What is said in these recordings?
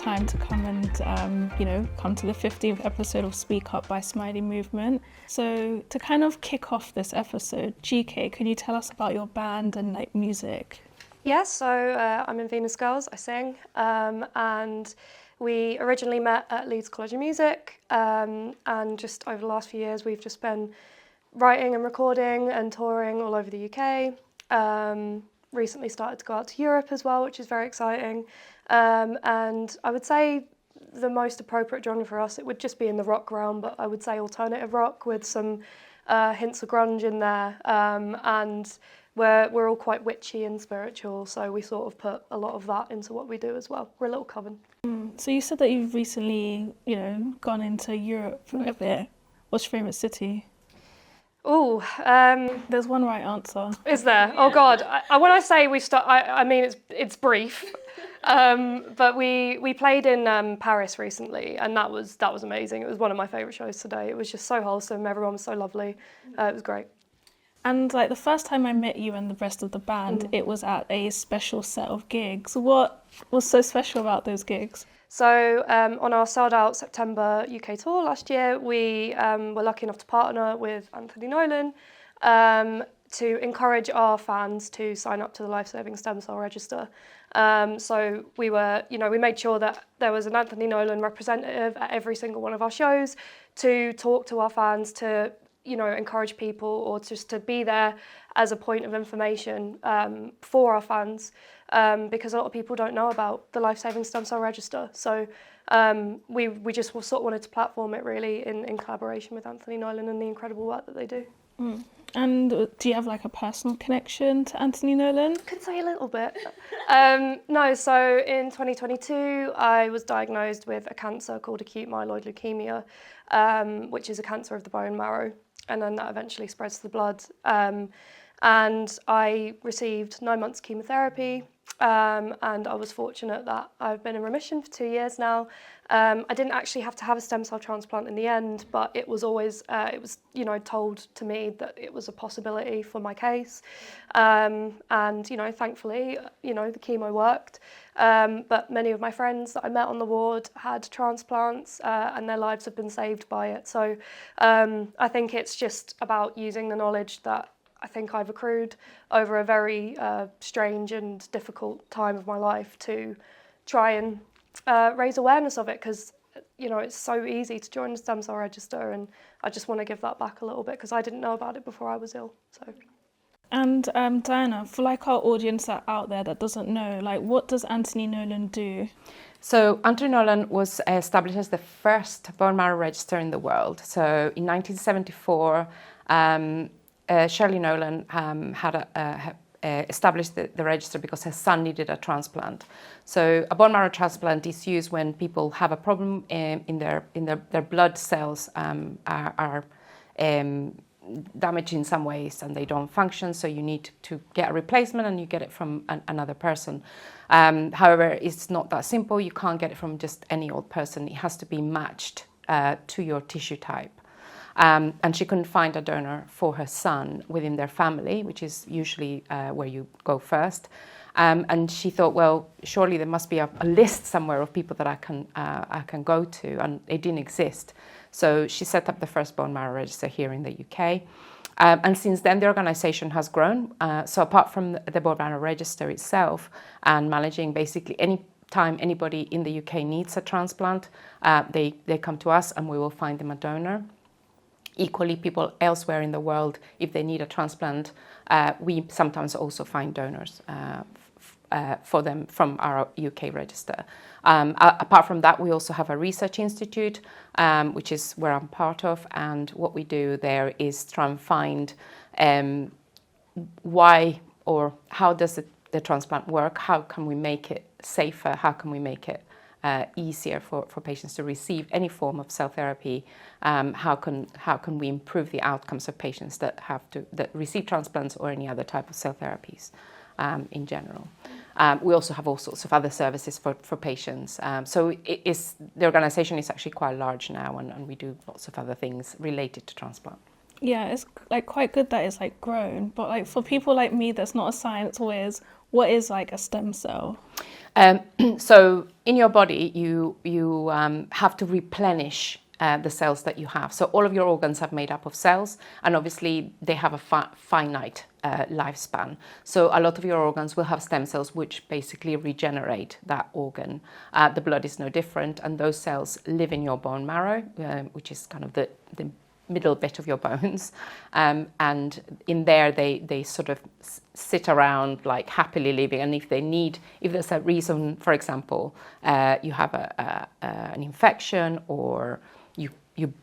time to come and, come to the 15th episode of Speak Up by Smiley Movement. So to kind of kick off this episode, GK, can you tell us about your band and like music? Yes, so I'm in Venus Girls, I sing, and we originally met at Leeds College of Music, and just over the last few years we've just been writing and recording and touring all over the UK. Recently started to go out to Europe as well, which is very exciting. And I would say the most appropriate genre for us, it would just be in the rock realm, but I would say alternative rock with some hints of grunge in there. And we're all quite witchy and spiritual, so we sort of put a lot of that into what we do as well. We're a little coven. So you said that you've recently, gone into Europe a bit. What's your favourite city? Oh, There's one right answer. Is there? Oh God! When I say we start, I mean it's brief. But we played in Paris recently, and that was amazing. It was one of my favourite shows today. It was just so wholesome. Everyone was so lovely. It was great. And like the first time I met you and the rest of the band, it was at a special set of gigs. What was so special about those gigs? So on our sold-out September UK tour last year, we were lucky enough to partner with Anthony Nolan to encourage our fans to sign up to the Life-Saving Stem Cell Register. So we made sure that there was an Anthony Nolan representative at every single one of our shows to talk to our fans, to encourage people, or just to be there as a point of information for our fans. Because a lot of people don't know about the Life-Saving Stem Cell Register. So we just sort of wanted to platform it really in collaboration with Anthony Nolan and the incredible work that they do. And do you have like a personal connection to Anthony Nolan? Could say a little bit. No, so in 2022 I was diagnosed with a cancer called acute myeloid leukemia, which is a cancer of the bone marrow, and then that eventually spreads to the blood. And I received 9 months chemotherapy, and I was fortunate that I've been in remission for 2 years now. I didn't actually have to have a stem cell transplant in the end, but it was always, told to me that it was a possibility for my case. And, thankfully, the chemo worked. But many of my friends that I met on the ward had transplants, and their lives have been saved by it. So I think it's just about using the knowledge that I think I've accrued over a very strange and difficult time of my life to try and raise awareness of it, because it's so easy to join the stem cell register, and I just want to give that back a little bit because I didn't know about it before I was ill. So. And Diana, for like our audience that out there that doesn't know, like what does Anthony Nolan do? So Anthony Nolan was established as the first bone marrow register in the world. So in 1974. Shirley Nolan had established the register because her son needed a transplant. So a bone marrow transplant is used when people have a problem in their blood cells are damaged in some ways and they don't function. So you need to get a replacement, and you get it from another person. However, it's not that simple. You can't get it from just any old person. It has to be matched to your tissue type. And she couldn't find a donor for her son within their family, which is usually where you go first. And she thought, well, surely there must be a list somewhere of people that I can go to, and it didn't exist. So she set up the first bone marrow register here in the UK. And since then, the organisation has grown. So apart from the bone marrow register itself and managing basically any time anybody in the UK needs a transplant, they come to us and we will find them a donor. Equally, people elsewhere in the world, if they need a transplant, we sometimes also find donors for them from our UK register. Apart from that, we also have a research institute, which is where I'm part of, and what we do there is try and find why or how does the transplant work, how can we make it safer, how can we make it easier for patients to receive any form of cell therapy. How can we improve the outcomes of patients that receive transplants or any other type of cell therapies in general. We also have all sorts of other services for patients. So the organisation is actually quite large now, and we do lots of other things related to transplant. Yeah, it's like quite good that it's like grown, but like for people like me that's not a science whiz, what is like a stem cell? So in your body, you have to replenish the cells that you have. So all of your organs are made up of cells, and obviously they have a finite lifespan. So a lot of your organs will have stem cells which basically regenerate that organ. The blood is no different, and those cells live in your bone marrow, which is kind of the middle bit of your bones, and in there they sort of sit around like happily living. And if there's a reason, for example, you have an infection or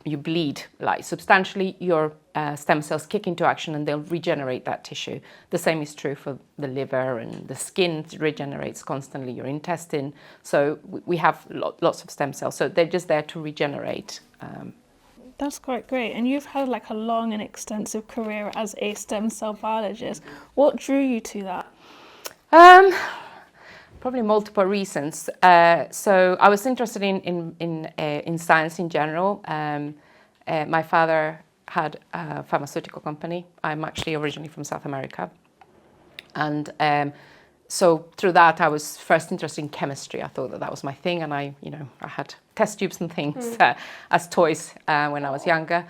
you bleed like substantially, your stem cells kick into action and they'll regenerate that tissue. The same is true for the liver, and the skin regenerates constantly, your intestine. So we have lots of stem cells. So they're just there to regenerate. That's quite great. And you've had like a long and extensive career as a stem cell biologist. What drew you to that? Probably multiple reasons. So I was interested in science in general. My father had a pharmaceutical company. I'm actually originally from South America, and so through that I was first interested in chemistry. I thought that was my thing, and I had test tubes and things as toys when I was younger.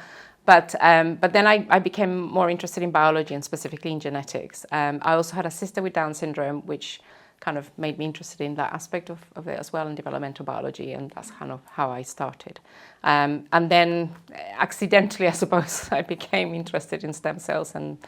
But then I became more interested in biology and specifically in genetics. I also had a sister with Down syndrome, which kind of made me interested in that aspect of it as well, in developmental biology, and that's kind of how I started. And then accidentally, I suppose, I became interested in stem cells, and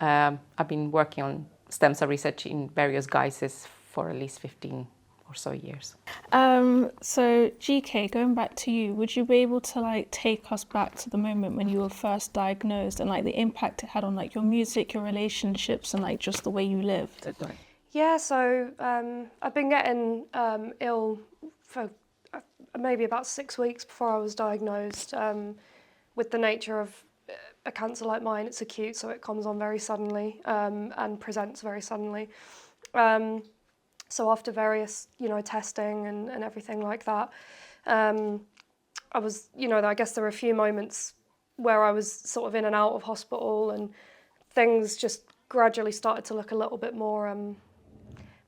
I've been working on stem cell research in various guises for at least 15 or so years. So GK, going back to you, would you be able to like take us back to the moment when you were first diagnosed and like the impact it had on like your music, your relationships, and like just the way you lived? Yeah, so I've been getting ill for maybe about 6 weeks before I was diagnosed. With the nature of a cancer like mine, it's acute, so it comes on very suddenly and presents very suddenly. So after various, testing and everything like that, I was, I guess there were a few moments where I was sort of in and out of hospital, and things just gradually started to look a little bit more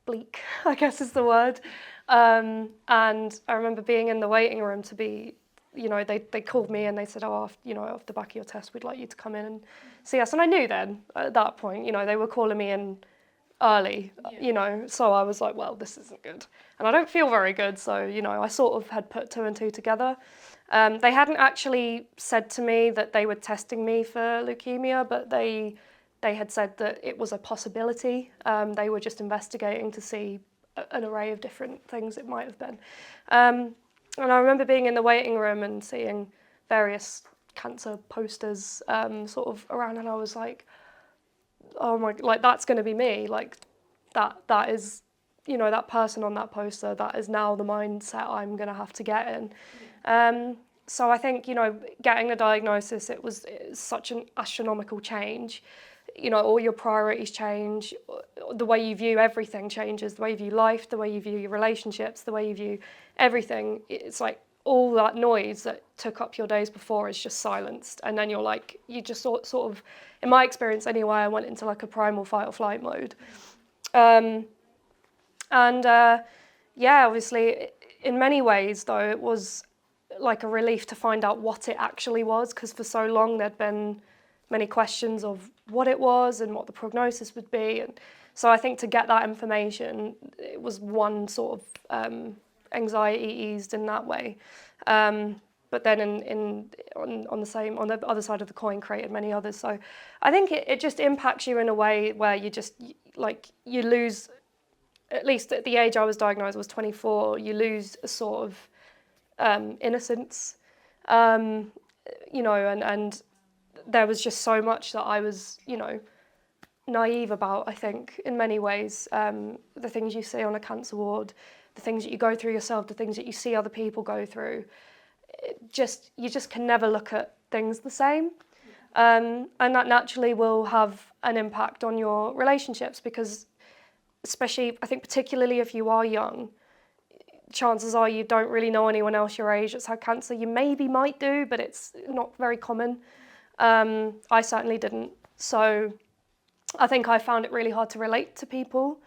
bleak, I guess is the word. And I remember being in the waiting room to be, they called me and they said, off the back of your test, we'd like you to come in and see us. And I knew then at that point, they were calling me in early, so I was like, well, this isn't good. And I don't feel very good. So, I sort of had put 2 and 2 together. They hadn't actually said to me that they were testing me for leukemia, but they had said that it was a possibility. They were just investigating to see an array of different things it might have been. And I remember being in the waiting room and seeing various cancer posters sort of around, and I was like, oh my, like that's going to be me. Like that is, that person on that poster, that is now the mindset I'm going to have to get in. So I think, getting the diagnosis, it was such an astronomical change. All your priorities change, the way you view everything changes, the way you view life, the way you view your relationships, the way you view everything. It's like all that noise that took up your days before is just silenced. And then you're like, you just sort of, in my experience anyway, I went into like a primal fight or flight mode. Obviously, in many ways though, it was like a relief to find out what it actually was, because for so long there'd been many questions of what it was and what the prognosis would be. And so I think to get that information, it was one sort of anxiety eased in that way. But then on the other side of the coin created many others. So I think it just impacts you in a way where you just you lose, at least at the age I was diagnosed, I was 24, you lose a sort of innocence, and there was just so much that I was, naive about, I think, in many ways. The things you see on a cancer ward, the things that you go through yourself, the things that you see other people go through, you just can never look at things the same. And that naturally will have an impact on your relationships, because especially, I think particularly if you are young, chances are you don't really know anyone else your age that's had cancer. You maybe might do, but it's not very common. I certainly didn't. So I think I found it really hard to relate to people.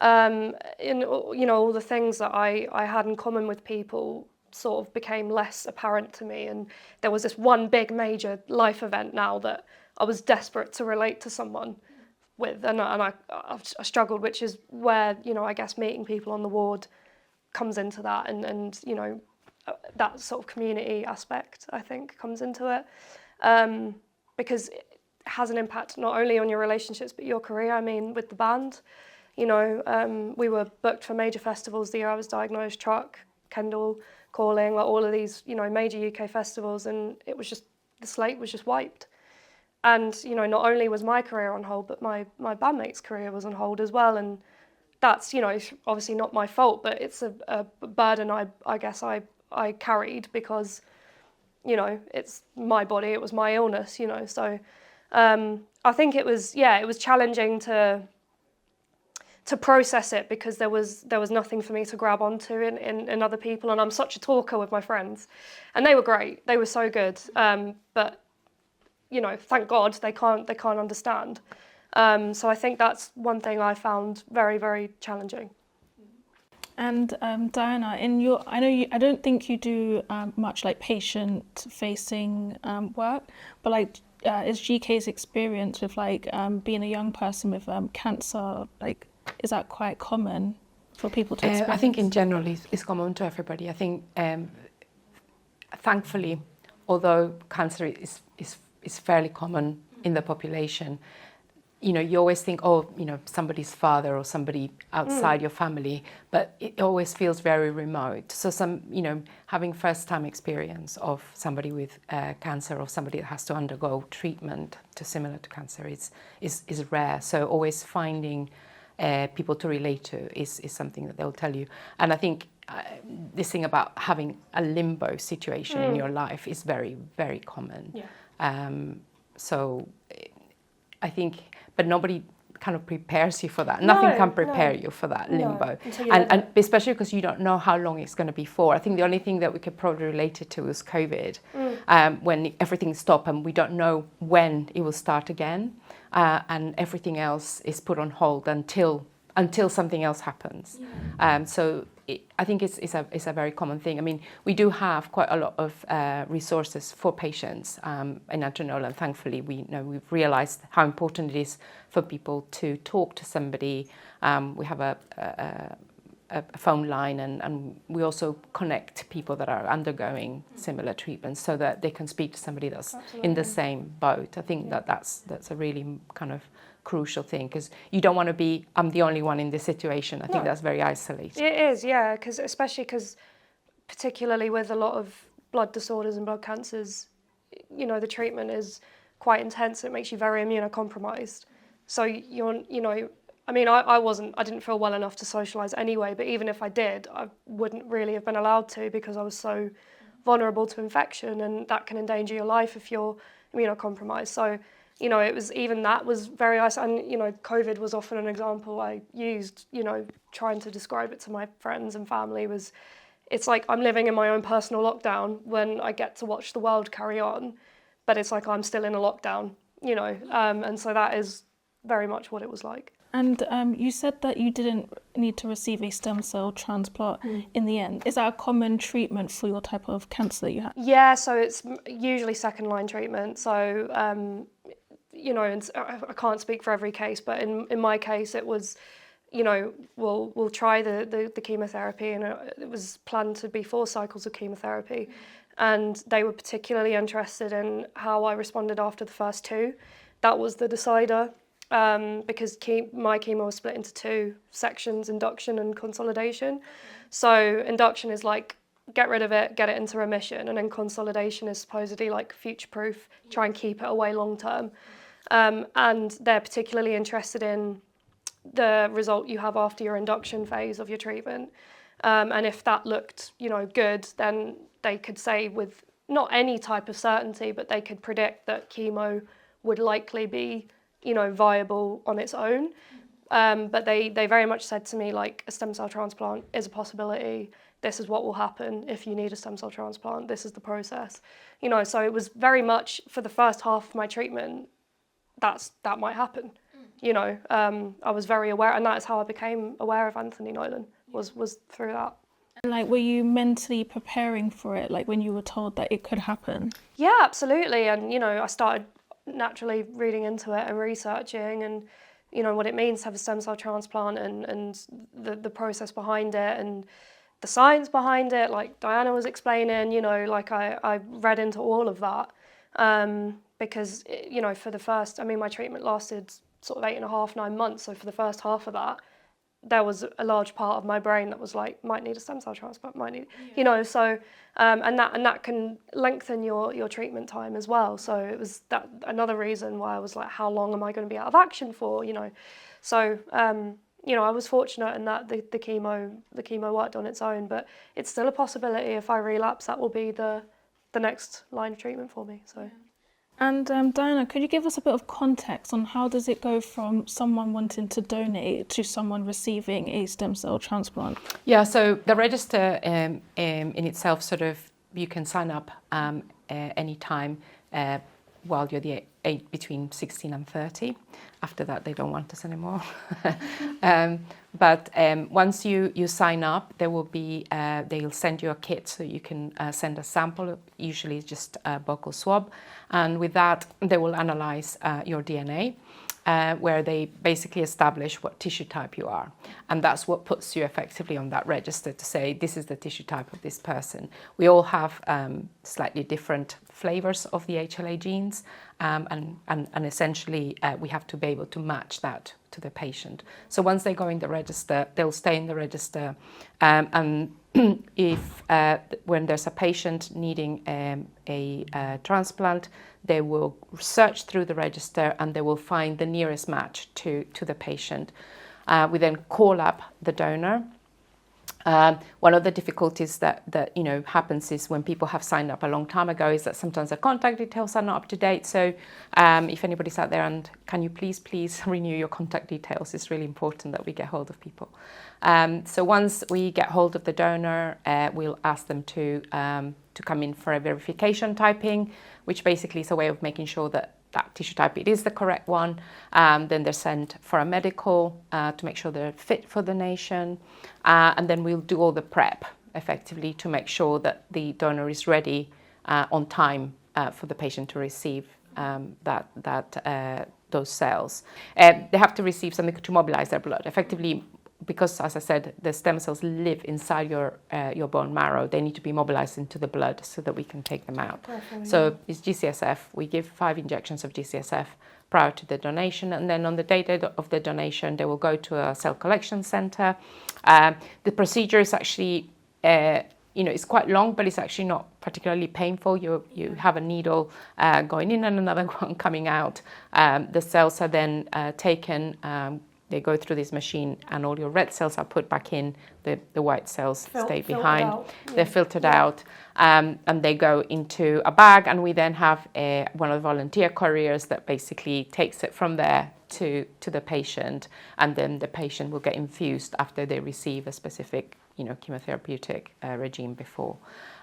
All the things that I had in common with people sort of became less apparent to me, and there was this one big major life event now that I was desperate to relate to someone with, and I struggled, which is where, I guess meeting people on the ward comes into that, and that sort of community aspect, I think, comes into it, because it has an impact not only on your relationships but your career. I mean, with the band, we were booked for major festivals the year I was diagnosed, Truck, Kendall, Calling, like all of these, major UK festivals, and it was just, the slate was just wiped. And, not only was my career on hold, but my bandmate's career was on hold as well. And that's, obviously not my fault, but it's a burden I guess I carried because, it's my body, it was my illness, So I think it was challenging to process it, because there was nothing for me to grab onto in other people, and I'm such a talker with my friends, and they were great, they were so good, but thank God they can't understand. So I think that's one thing I found very, very challenging. And Diana, I don't think you do much like patient-facing work, but like, is GK's experience with like being a young person with cancer, like, is that quite common for people to experience? I think in general it's common to everybody. I think thankfully, although cancer is fairly common in the population, you always think, somebody's father or somebody outside your family, but it always feels very remote. So having first-time experience of somebody with cancer, or somebody that has to undergo treatment similar to cancer is rare. So always finding people to relate to is something that they'll tell you. And I think this thing about having a limbo situation in your life is very, very common. Yeah. So I think, but nobody kind of prepares you for that. Nothing can prepare you for that limbo. And especially because you don't know how long it's going to be for. I think the only thing that we could probably relate it to was COVID, when everything stopped and we don't know when it will start again, and everything else is put on hold until something else happens. So I think it's a very common thing. I mean, we do have quite a lot of resources for patients in Adrenal, and thankfully we've realised how important it is for people to talk to somebody. We have a phone line, and we also connect people that are undergoing similar treatments so that they can speak to somebody that's in the same boat. I think that's a really kind of crucial thing, because you don't want to be, I'm the only one in this situation. I think that's very isolating. It is, yeah, especially because particularly with a lot of blood disorders and blood cancers, the treatment is quite intense. It makes you very immunocompromised. So I didn't feel well enough to socialise anyway, but even if I did, I wouldn't really have been allowed to, because I was so vulnerable to infection, and that can endanger your life if you're immunocompromised. So it was, even that was very isolating. And, COVID was often an example I used, trying to describe it to my friends and family it's like I'm living in my own personal lockdown when I get to watch the world carry on, but it's like I'm still in a lockdown, and so that is very much what it was like. And you said that you didn't need to receive a stem cell transplant in the end. Is that a common treatment for your type of cancer that you had? Yeah, so it's usually second-line treatment. So, and I can't speak for every case, but in my case, it was, we'll try the chemotherapy, and it was planned to be 4 cycles of chemotherapy. And they were particularly interested in how I responded after the first 2. That was the decider. Because my chemo was split into 2 sections, induction and consolidation. So induction is like, get rid of it, get it into remission, and then consolidation is supposedly like future-proof, try and keep it away long term. And they're particularly interested in the result you have after your induction phase of your treatment. And if that looked, good, then they could say with not any type of certainty, but they could predict that chemo would likely be viable on its own. But they very much said to me, like, a stem cell transplant is a possibility. This is what will happen if you need a stem cell transplant. This is the process. So it was very much, for the first half of my treatment, that might happen. I was very aware, and that's how I became aware of Anthony Nolan, was through that. And like, were you mentally preparing for it, like when you were told that it could happen? Yeah, absolutely. And, I started naturally reading into it and researching and, what it means to have a stem cell transplant and the process behind it and the science behind it, like Diana was explaining, like I read into all of that. Because, for the first, my treatment lasted sort of 8.5, 9 months. So for the first half of that, there was a large part of my brain that was like, might need a stem cell transplant, might need, so, and that can lengthen your treatment time as well. So it was that another reason why I was like, how long am I going to be out of action for, So, I was fortunate in that the chemo worked on its own, but it's still a possibility if I relapse, that will be the next line of treatment for me, so. And Diana, could you give us a bit of context on how does it go from someone wanting to donate to someone receiving a stem cell transplant? Yeah, so the register in itself, sort of, you can sign up anytime while you're between 16 and 30. After that, they don't want us anymore. But once you sign up, there will be they'll send you a kit so you can send a sample. Usually, it's just a buccal swab, and with that, they will analyze your DNA. Where they basically establish what tissue type you are. And that's what puts you effectively on that register to say, this is the tissue type of this person. We all have slightly different flavors of the HLA genes, and essentially we have to be able to match that to the patient. So once they go in the register, they'll stay in the register, and if when there's a patient needing a transplant, they will search through the register and they will find the nearest match to the patient. We then call up the donor. One of the difficulties that happens is when people have signed up a long time ago is that sometimes their contact details are not up to date. So if anybody's out there, and can you please renew your contact details? It's really important that we get hold of people. So once we get hold of the donor, we'll ask them to come in for a verification typing, which basically is a way of making sure that tissue type, it is the correct one. Then they're sent for a medical to make sure they're fit for donation. And then we'll do all the prep effectively to make sure that the donor is ready on time for the patient to receive those cells. They have to receive something to mobilize their blood. Effectively, because, as I said, the stem cells live inside your bone marrow, they need to be mobilized into the blood so that we can take them out. Definitely. So it's GCSF. We give 5 injections of GCSF prior to the donation, and then on the day of the donation, they will go to a cell collection center. The procedure is actually, it's quite long, but it's actually not particularly painful. You have a needle going in and another one coming out. The cells are then taken. They go through this machine and all your red cells are put back in, the white cells stay behind. They're filtered out, and they go into a bag, and we then have one of the volunteer couriers that basically takes it from there to the patient, and then the patient will get infused after they receive a specific chemotherapeutic regime before.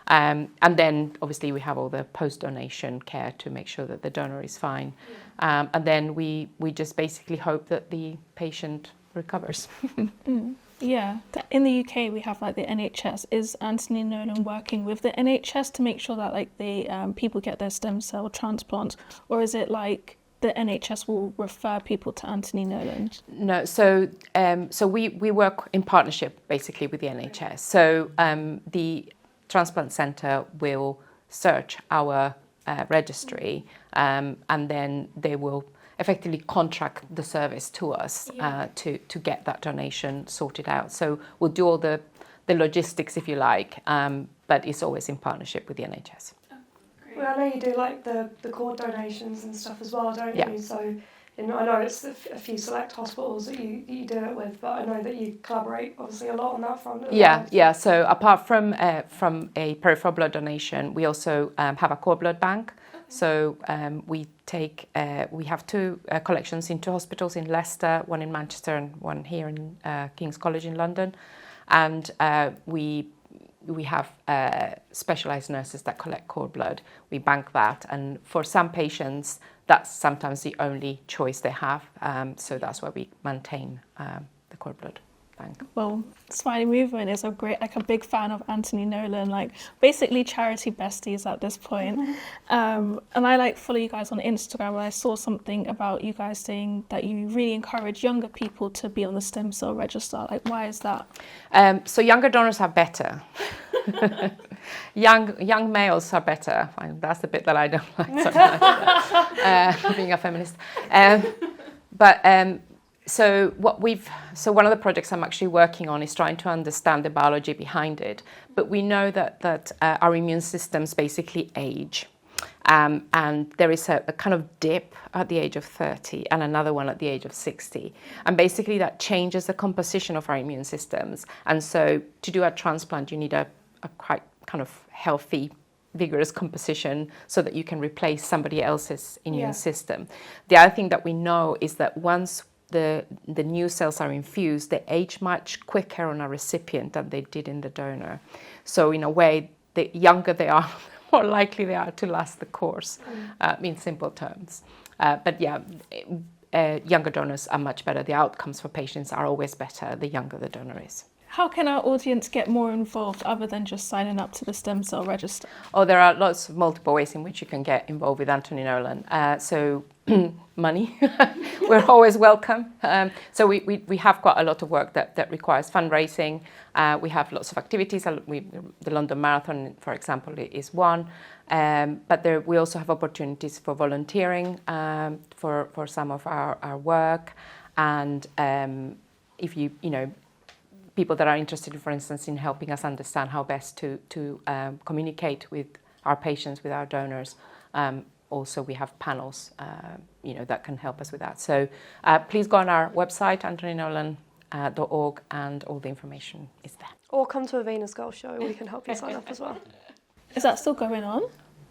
And then obviously we have all the post-donation care to make sure that the donor is fine. And then we just basically hope that the patient recovers. Yeah. In the UK, we have like the NHS. Is Anthony Nolan working with the NHS to make sure that like the people get their stem cell transplants, or is it like the NHS will refer people to Anthony Nolan? No, so we work in partnership basically with the NHS. So the transplant centre will search our registry, and then they will effectively contract the service to us to get that donation sorted out. So we'll do all the logistics, if you like, but it's always in partnership with the NHS. Well, I know you do like the cord donations and stuff as well, don't you? So I know it's a few select hospitals that you do it with, but I know that you collaborate obviously a lot on that front. Yeah. So apart from a peripheral blood donation, we also have a cord blood bank. So we have 2 collections in 2 hospitals in Leicester, one in Manchester and one here in King's College in London, and we have specialised nurses that collect cord blood. We bank that, and for some patients, that's sometimes the only choice they have. So that's why we maintain the cord blood bank. Well, Smiley Movement is a big fan of Anthony Nolan, like basically charity besties at this point. And I like follow you guys on Instagram, where I saw something about you guys saying that you really encourage younger people to be on the stem cell register. Like, why is that? So younger donors are better. Young males are better. That's the bit that I don't like so much, being a feminist. So one of the projects I'm actually working on is trying to understand the biology behind it. But we know that our immune systems basically age. And there is a kind of dip at the age of 30 and another one at the age of 60. And basically that changes the composition of our immune systems. And so to do a transplant, you need a quite kind of healthy, vigorous composition so that you can replace somebody else's immune system. The other thing that we know is that once the new cells are infused, they age much quicker on a recipient than they did in the donor. So in a way, the younger they are, the more likely they are to last the course, in simple terms. But yeah, younger donors are much better. The outcomes for patients are always better the younger the donor is. How can our audience get more involved other than just signing up to the stem cell register? Oh, there are multiple ways in which you can get involved with Anthony Nolan. So money, we're always welcome. So we have quite a lot of work that requires fundraising. We have lots of activities. The London Marathon, for example, is one. But we also have opportunities for volunteering for some of our work. And if you people that are interested, for instance, in helping us understand how best to communicate with our patients, with our donors. Also, we have panels, that can help us with that. So please go on our website, anthonynolan.org, and all the information is there. Or come to a Venus Girl show. We can help you sign up as well. Is that still going on?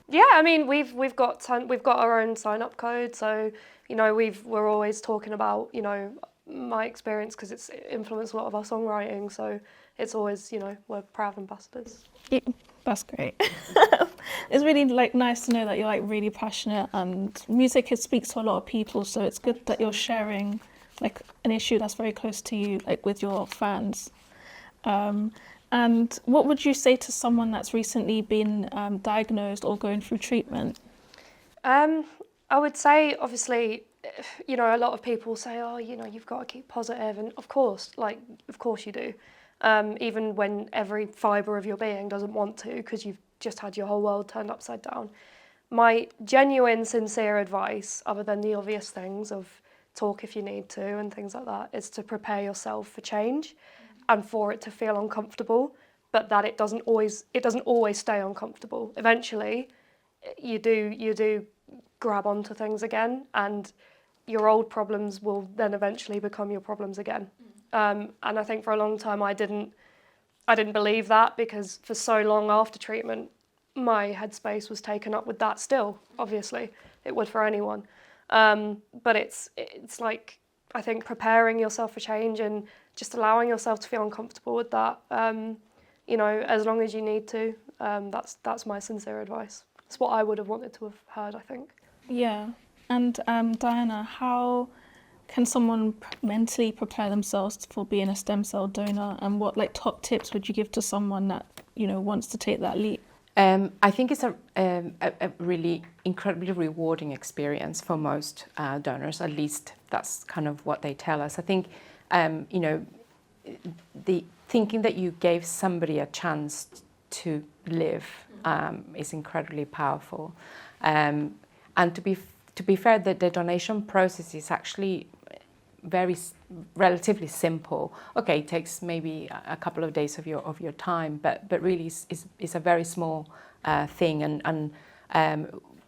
Yeah, I mean we've got our own sign-up code. So we're always talking about my experience, because it's influenced a lot of our songwriting, so it's always we're proud ambassadors. Yeah, that's great. It's really nice to know that you're really passionate, and music speaks to a lot of people, so it's good that you're sharing an issue that's very close to you with your fans. And what would you say to someone that's recently been diagnosed or going through treatment? I would say, obviously, a lot of people say, oh, you've got to keep positive, and of course you do, even when every fibre of your being doesn't want to, because you've just had your whole world turned upside down. My genuine, sincere advice, other than the obvious things of talk if you need to and things like that, is to prepare yourself for change and for it to feel uncomfortable, but that it doesn't always stay uncomfortable. Eventually, you do grab onto things again, and your old problems will then eventually become your problems again. And I think for a long time I didn't believe that, because for so long after treatment, my headspace was taken up with that still. Obviously, it would for anyone. But it's I think preparing yourself for change and just allowing yourself to feel uncomfortable with that, as long as you need to. That's my sincere advice. It's what I would have wanted to have heard, I think. Yeah. And Diana, how can someone mentally prepare themselves for being a stem cell donor, and what top tips would you give to someone that wants to take that leap? I think it's a really incredibly rewarding experience for most donors. At least that's kind of what they tell us. I think the thinking that you gave somebody a chance to live is incredibly powerful. And to be fair, the donation process is actually relatively simple. Okay, it takes maybe a couple of days of your time, but really is a very small thing. And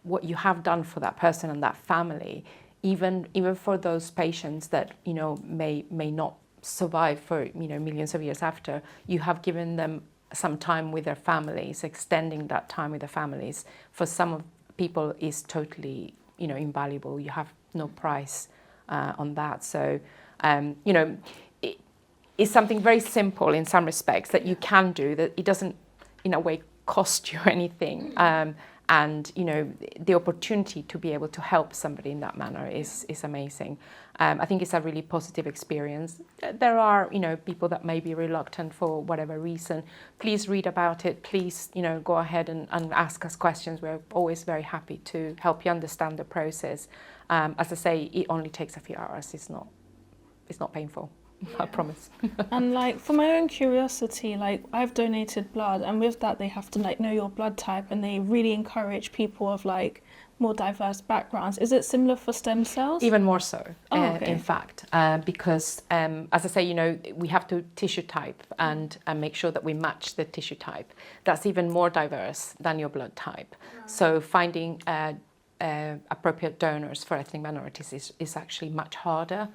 what you have done for that person and that family, even for those patients that may not survive for millions of years after, you have given them some time with their families. Extending that time with their families for some people is totally invaluable. You have no price on that. So, it's something very simple in some respects that you can do, that it doesn't, in a way, cost you anything. and the opportunity to be able to help somebody in that manner is amazing. I think it's a really positive experience. There are people that may be reluctant for whatever reason. Please read about it. Please go ahead and ask us questions. We're always very happy to help you understand the process. As I say, it only takes a few hours. It's not painful. I promise. And like for my own curiosity, like I've donated blood, and with that they have to like know your blood type, and they really encourage people of like more diverse backgrounds. Is it similar for stem cells? Even more so, okay. In fact, because as I say, we have to tissue type and make sure that we match the tissue type. That's even more diverse than your blood type. Right. So finding appropriate donors for ethnic minorities is actually much harder,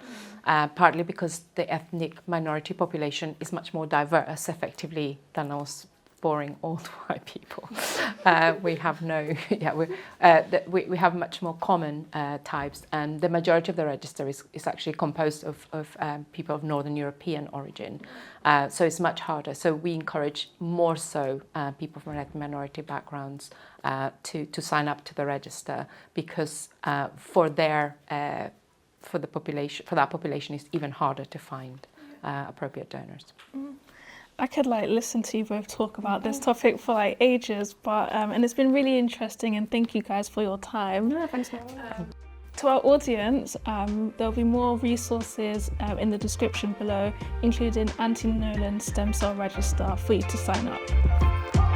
partly because the ethnic minority population is much more diverse effectively than us boring old white people. We have we have much more common types, and the majority of the register is actually composed of people of Northern European origin, so it's much harder. So we encourage more so people from ethnic minority backgrounds to sign up to the register, because for that population it's even harder to find appropriate donors. I could like listen to you both talk about this topic for like ages, but and it's been really interesting, and thank you guys for your time. No, thanks. To our audience, there'll be more resources in the description below, including Auntie Nolan's stem cell register for you to sign up.